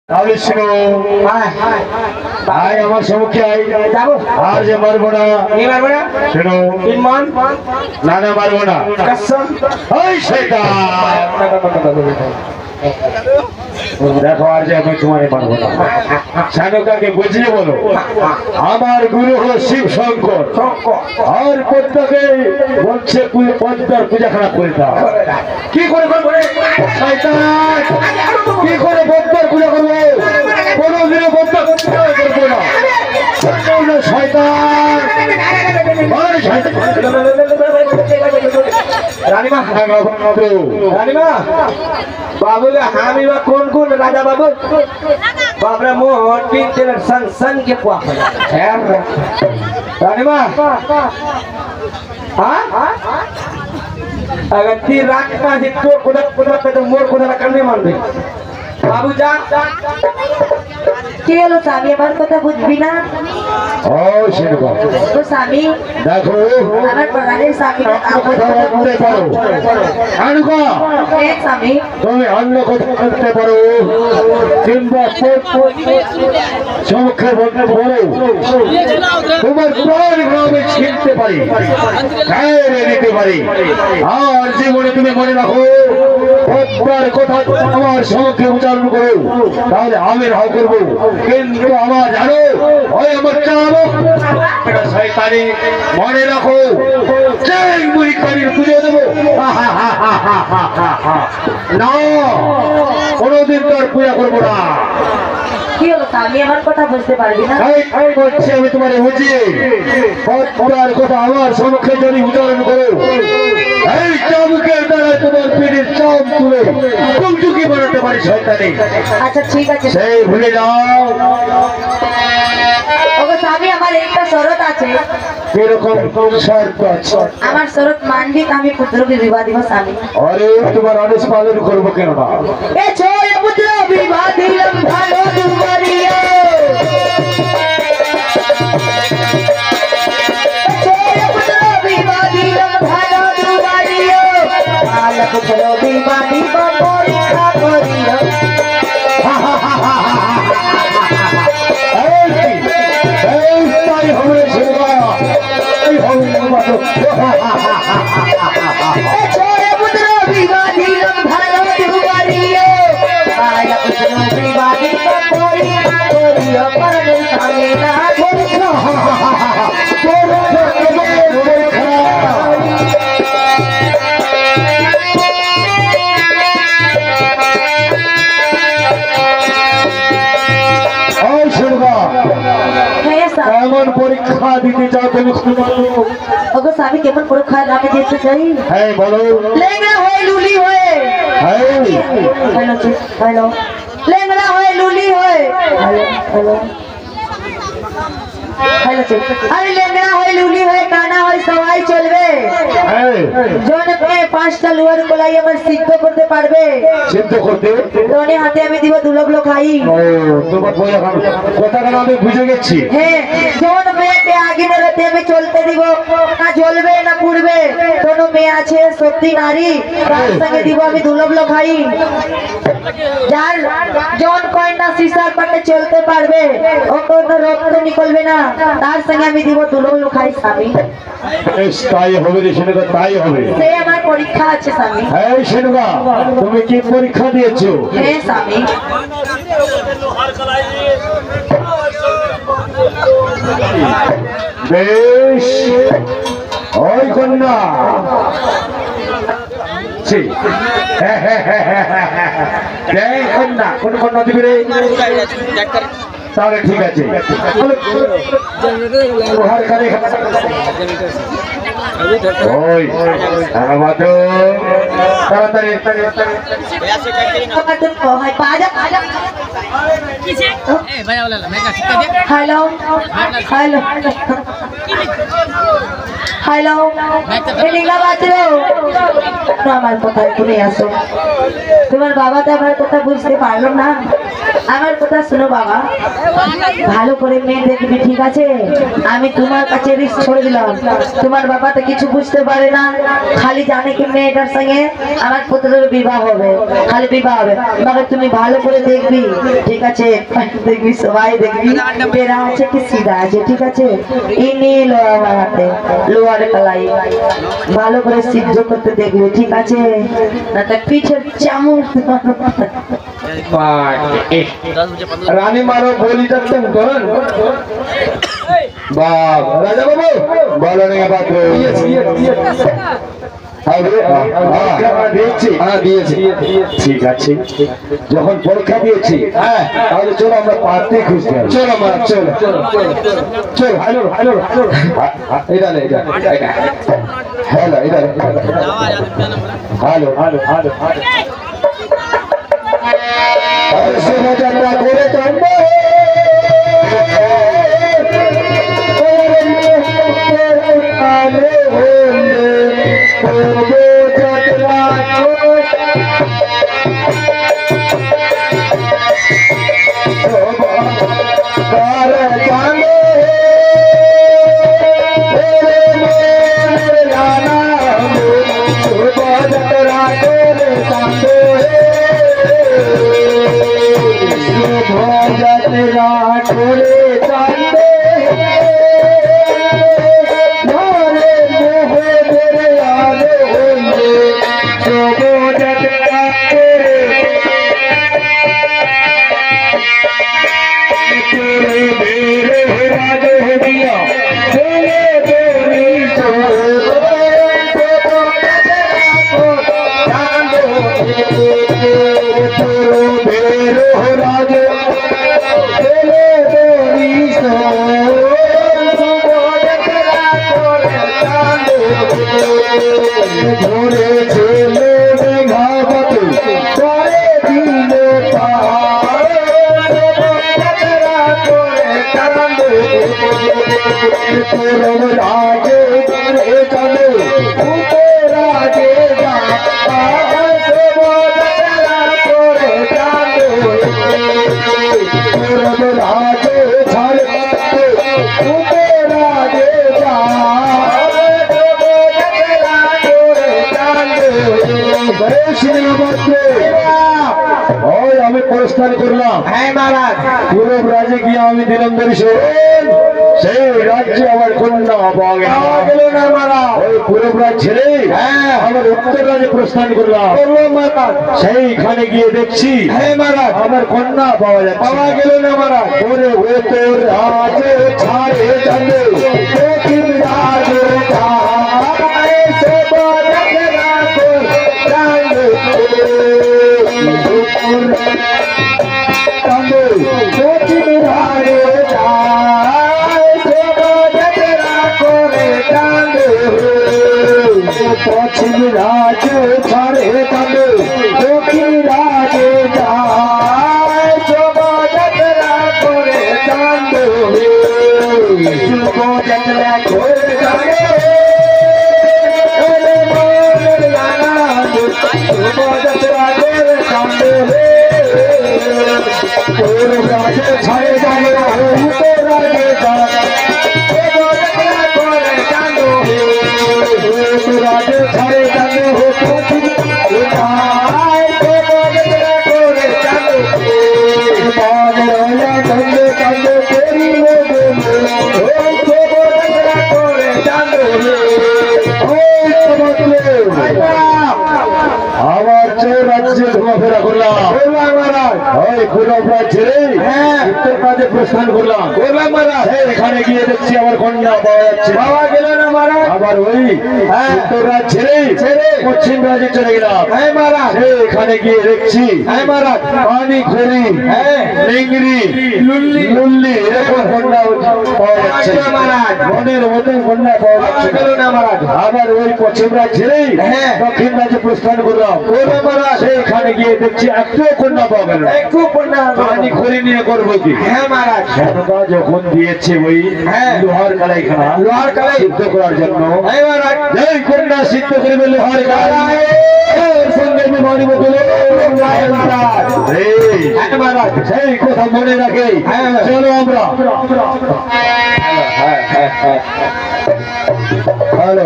তাহলে শুনো ভাই আমার সম্মুখে যাবো আর যে মারবো না শুনো না না মারবো না ওই দেখো আর যে আমি তোমার মারবো না শানুকাকে বুঝিয়ে বলো আমার গুরু হলো শিব শঙ্কর আর পদ্মাকে বলছে পদ্মার পূজা খারাপ করে দাও কি করে শয়তান কি করে পদ্মার পূজা করবো কোনোদিনও পদ্মা করবো না শয়তান রানীমা রানীমা बाबू हामी कौन कौन राजा बाबू बाबरा मोहन पीते सन सन के पुआ रानी माँ हाँ अगर ती रात का जितो कुदा कुदा पे तो मोर कुदा करने मान दे बाबू जा चलो स्वामी हमारे को तो कुछ भी ना ओ शिरवा तो स्वामी देखो हमारे पुराने स्वामी ने आपको करते पारो अनुका एक स्वामी तुम्हें अन्य को करते पारो किंबा সম্মুখে বলতে বলো তোমার প্রাণ গ্রামে ছিনতে পারি গায়ে নিতে পারি আর জীবনে তুমি মনে রাখো পদ্মার কথা আমার সম্মুখে উচ্চারণ করো তাহলে আমি রাহ করবো কিন্তু আমার জানো ওই আমার চালক শয়তানি মনে রাখো সেই মুড়িকারির পুজো দেবো না কোনোদিন তোর পূজা করবো না কি হলো স্বামী আমার কথা বুঝতে পারবি না বলছি আমি তোমার বুঝিয়ে পদ্মার কথা আমার সম্মুখে যদি উচ্চারণ করো এই চাবুকের দ্বারা তোমার পেটের চাপ তুলে কুমচুকি বানাতে পারি শয়তানি আচ্ছা ঠিক আছে সেই ভুলে যাও ওগো স্বামী আমার একটা শরৎ আছে এরকম শর্ত আছে আমার শরৎ মানবি আমি পুত্রকে বিবাহ দিব স্বামী আরে তোমার আদেশ পালন করবো কেন না এ ছোট পুত্র বিবাহ দিলাম ভালো দুবারিয়া ছোট পুত্র বিবাহ দিলাম ভালো দুবারিয়া ভালো পুত্র বিবাহ দিব পরীক্ষা করিয়া ছোট পুত্র বিবাহ দিলাম ভালো দুবারিয়া ভালো পুত্র বিবাহ দিব পরীক্ষা করিয়া পরমের সামনে না কেমন পরীক্ষা দিতে চাও তুমি ওগো স্বামী কেমন পরীক্ষা আমি দিতে চাই হ্যাঁ বলো লেংড়া হয়ে লুলি হয়ে হ্যালো হ্যালো লেংড়া হয়ে লুলি হয়ে হ্যালো হ্যালো হ্যালো আরে লেংড়া হয়ে লুলি হয়ে কানা হয়ে সবাই চলবে জনকে 5টা লোহার কলাই আমার সিদ্ধ করতে পারবে সিদ্ধ করতে তোনে হাতে আমি দিব দুলগলো খাই ও তোমার কথা কেন আমি বুঝে গেছি হ্যাঁ জন মেয়েকে আগে না রাতে আমি চলতে দিব না জ্বলবে না পুড়বে কোনো মেয়ে আছে সত্যি নারী তার সঙ্গে দিব আমি দুলগলো খাই যার জন কয়না সিসার পাটে চলতে পারবে ও কোনো রক্ত নিকলবে না তার সঙ্গে আমি দিব দুলগলো খাই স্বামী তাই হবে রে সেটা তাই হবে সে আমার পরীক্ষা আছে স্বামী হ্যাঁ সেনুগা তুমি কি পরীক্ষা দিয়েছো হ্যাঁ স্বামী বেশ ওই কন্যা কন্যা কোন কন্যা দিবি রে তাহলে ঠিক আছে ওই তাড়াতাড়ি হ্যালো হ্যালো হ্যালো নীলা বাজলো আমার কথা শুনে আসো তোমার বাবা তো আমার কথা বুঝতে পারলো না আমার আমার কথা শোনো বাবা, ভালো করে মেয়ে দেখবি, ঠিক আছে? আমি তোমার কাছে রিস্ক ছড়ে দিলাম। তোমার বাবা তো কিছু বুঝতে পারে না, খালি জানে কি মেয়েটার সঙ্গে আমার পুত্রের বিবাহ হবে, খালি বিবাহ হবে। মगर তুমি ভালো করে দেখবি, ঠিক আছে? দেখবি, সবাই দেখবি পেরা আছে কি সিধা আছে, ঠিক আছে? ইনি লোয়া বানাতে লোয়ার কালাই ভালো করে সিদ্ধ করতে দেখবি, ঠিক আছে? না তো পিছের চামচ রানী মারো বলি থাকতেন করেন বাপ রাজা বাবু বলো না পাত্র ঠিক আছে, যখন পরীক্ষা দিয়েছি তাহলে চলো আমরা পাত্রে খুঁজতে হবে। চলো মা, চলো চলো। হ্যালো হ্যালো এটা হ্যালো এটা হ্যালো হ্যালো হ্যালো শোভাযাত্রা করে চলবো আমি পুরস্কার করলাম। হ্যাঁ মহারাজ, পূরব রাজ্যে গিয়ে আমি দিলাম সেই রাজ্যে আমার কন্যা পাওয়া গেল না মহারাজ। ওই পূরব রাজ্য ছেড়ে আমার উত্তর রাজ্যে প্রস্থান করলাম। সেইখানে গিয়ে দেখছি হ্যাঁ মহারাজ আমার কন্যা পাওয়া গেল না মহারাজ। ওরে ও তোর রাজে ছাড়ে জানে पश्चिम राज छाड़े तंदे दक्षिण राज जाए शोभा जतरा करे तंदे शोभा जतरा करे तंदे ओरे मोरे लाना शोभा जतरा करे तंदे और राज छाड़े तंदे तो राज जाए शोभा जतरा करे तंदे राजे छाड़े जाने हो আমার রাজ্যে ঘোরাফেরা করলাম, উত্তর কাজে প্রস্থান করলাম। এখানে গিয়ে দেখছি আমার কন্যা পাওয়া যাচ্ছে, পাওয়া গেল না মহারাজ। আবার ওই উত্তর রাজ ছেড়ে পশ্চিম রাজ্যে চলে গেলাম। হ্যাঁ মহারাজ, এখানে গিয়ে দেখছি হ্যাঁ মহারাজ পানি খড়ি লিংড়ি লুল্লি এরকম কন্যা পাওয়া যাচ্ছে মহারাজ। মনের মতন কন্যা পাওয়া যাচ্ছে গেল না মহারাজ। আবার ওই পশ্চিম রাজ ছেড়ে দক্ষিণ রাজ্যে প্রস্থান করলাম। সেখানে গিয়ে দেখছি একটু কন্যা পাওয়া গেল, একটু কন্যা পানি খড়ি নিয়ে করবো কি? হ্যাঁ মহারাজ, যখন দিয়েছে ওই লোহার কালাইখানা, লোহার কালাই সিদ্ধ করার জন্য এই কন্যা সিদ্ধ করবে লোহার কালাই সঙ্গে বিমানী বদলে মহারাজ হ্যাঁ মহারাজ সেই কথা মনে রাখে চলো আমরা হ্যালো